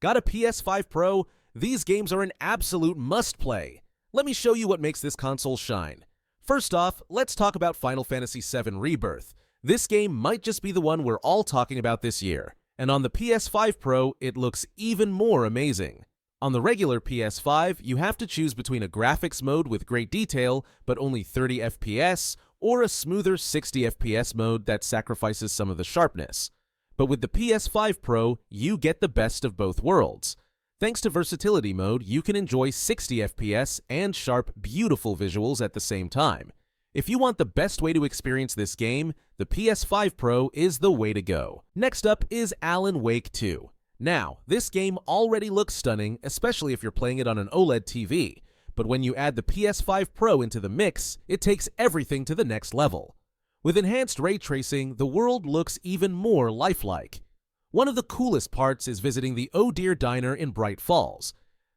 Got a PS5 Pro? These games are an absolute must-play. Let me show you what makes this console shine. First off, let's talk about Final Fantasy VII Rebirth. This game might just be the one we're all talking about this year, and on the PS5 Pro, it looks even more amazing. On the regular PS5, you have to choose between a graphics mode with great detail, but only 30 FPS, or a smoother 60 FPS mode that sacrifices some of the sharpness. But with the PS5 Pro, you get the best of both worlds. Thanks to versatility mode, you can enjoy 60 FPS and sharp, beautiful visuals at the same time. If you want the best way to experience this game, the PS5 Pro is the way to go. Next up is Alan Wake 2. Now, this game already looks stunning, especially if you're playing it on an OLED TV, but when you add the PS5 Pro into the mix, it takes everything to the next level. With enhanced ray tracing, the world looks even more lifelike. One of the coolest parts is visiting the Oh Dear Diner in Bright Falls.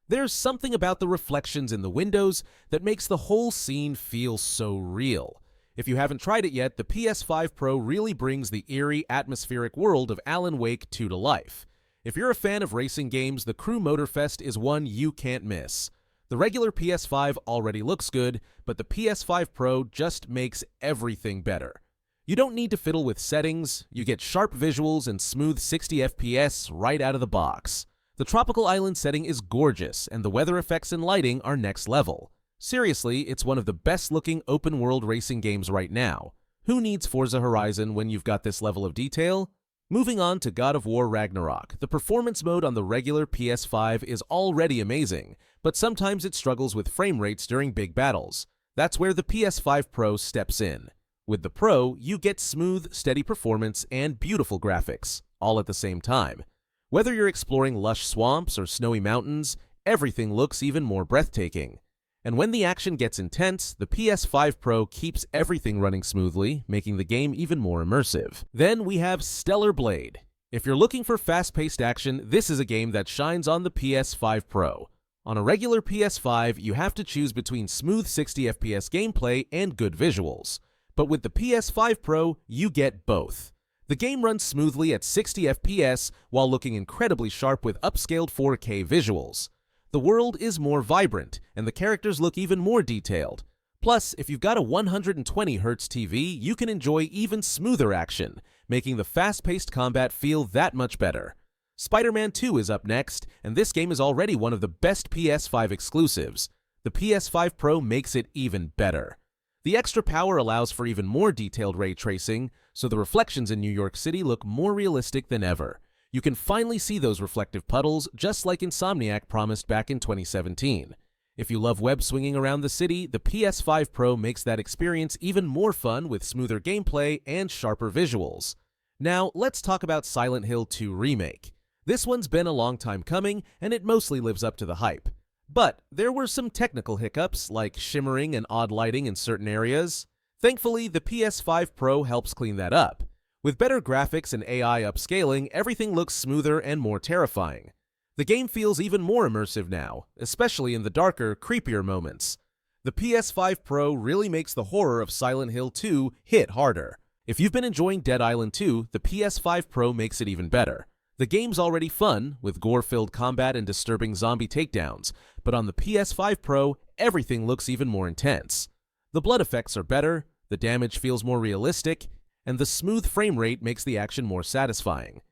There's something about the reflections in the windows that makes the whole scene feel so real. If you haven't tried it yet, the PS5 Pro really brings the eerie, atmospheric world of Alan Wake 2 to life. If you're a fan of racing games, the Crew Motorfest is one you can't miss. The regular PS5 already looks good, but the PS5 Pro just makes everything better. You don't need to fiddle with settings, you get sharp visuals and smooth 60 FPS right out of the box. The tropical island setting is gorgeous, and the weather effects and lighting are next level. Seriously, it's one of the best-looking open-world racing games right now. Who needs Forza Horizon when you've got this level of detail? Moving on to God of War Ragnarok, the performance mode on the regular PS5 is already amazing, but sometimes it struggles with frame rates during big battles. That's where the PS5 Pro steps in. With the Pro, you get smooth, steady performance and beautiful graphics, all at the same time. Whether you're exploring lush swamps or snowy mountains, everything looks even more breathtaking. And when the action gets intense, the PS5 Pro keeps everything running smoothly, making the game even more immersive. Then we have Stellar Blade. If you're looking for fast-paced action, this is a game that shines on the PS5 Pro. On a regular PS5, you have to choose between smooth 60 FPS gameplay and good visuals. But with the PS5 Pro, you get both. The game runs smoothly at 60 FPS while looking incredibly sharp with upscaled 4K visuals. The world is more vibrant, and the characters look even more detailed. Plus, if you've got a 120Hz TV, you can enjoy even smoother action, making the fast-paced combat feel that much better. Spider-Man 2 is up next, and this game is already one of the best PS5 exclusives. The PS5 Pro makes it even better. The extra power allows for even more detailed ray tracing, so the reflections in New York City look more realistic than ever. You can finally see those reflective puddles, just like Insomniac promised back in 2017. If you love web swinging around the city, the PS5 Pro makes that experience even more fun with smoother gameplay and sharper visuals. Now, let's talk about Silent Hill 2 Remake. This one's been a long time coming, and it mostly lives up to the hype. But there were some technical hiccups, like shimmering and odd lighting in certain areas. Thankfully, the PS5 Pro helps clean that up. With better graphics and AI upscaling, everything looks smoother and more terrifying. The game feels even more immersive now, especially in the darker, creepier moments. The PS5 Pro really makes the horror of Silent Hill 2 hit harder. If you've been enjoying Dead Island 2, the PS5 Pro makes it even better. The game's already fun, with gore-filled combat and disturbing zombie takedowns, but on the PS5 Pro, everything looks even more intense. The blood effects are better, the damage feels more realistic, and the smooth frame rate makes the action more satisfying.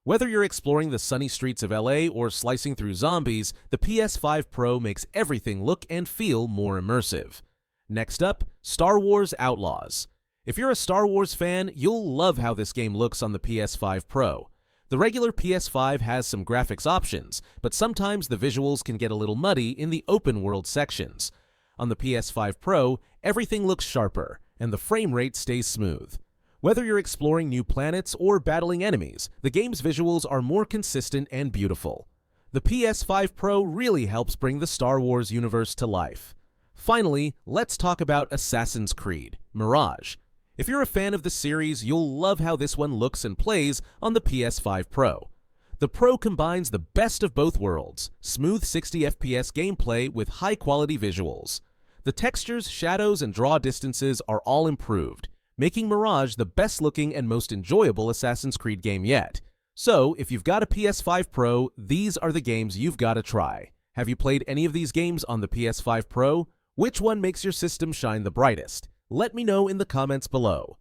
Whether you're exploring the sunny streets of LA or slicing through zombies, the PS5 Pro makes everything look and feel more immersive. Next up, Star Wars Outlaws. If you're a Star Wars fan, you'll love how this game looks on the PS5 Pro. The regular PS5 has some graphics options, but sometimes the visuals can get a little muddy in the open world sections. On the PS5 Pro, everything looks sharper, and the frame rate stays smooth. Whether you're exploring new planets or battling enemies, the game's visuals are more consistent and beautiful. The PS5 Pro really helps bring the Star Wars universe to life. Finally, let's talk about Assassin's Creed, Mirage. If you're a fan of the series, you'll love how this one looks and plays on the PS5 Pro. The Pro combines the best of both worlds, smooth 60 FPS gameplay with high-quality visuals. The textures, shadows, and draw distances are all improved, making Mirage the best-looking and most enjoyable Assassin's Creed game yet. So, if you've got a PS5 Pro, these are the games you've got to try. Have you played any of these games on the PS5 Pro? Which one makes your system shine the brightest? Let me know in the comments below.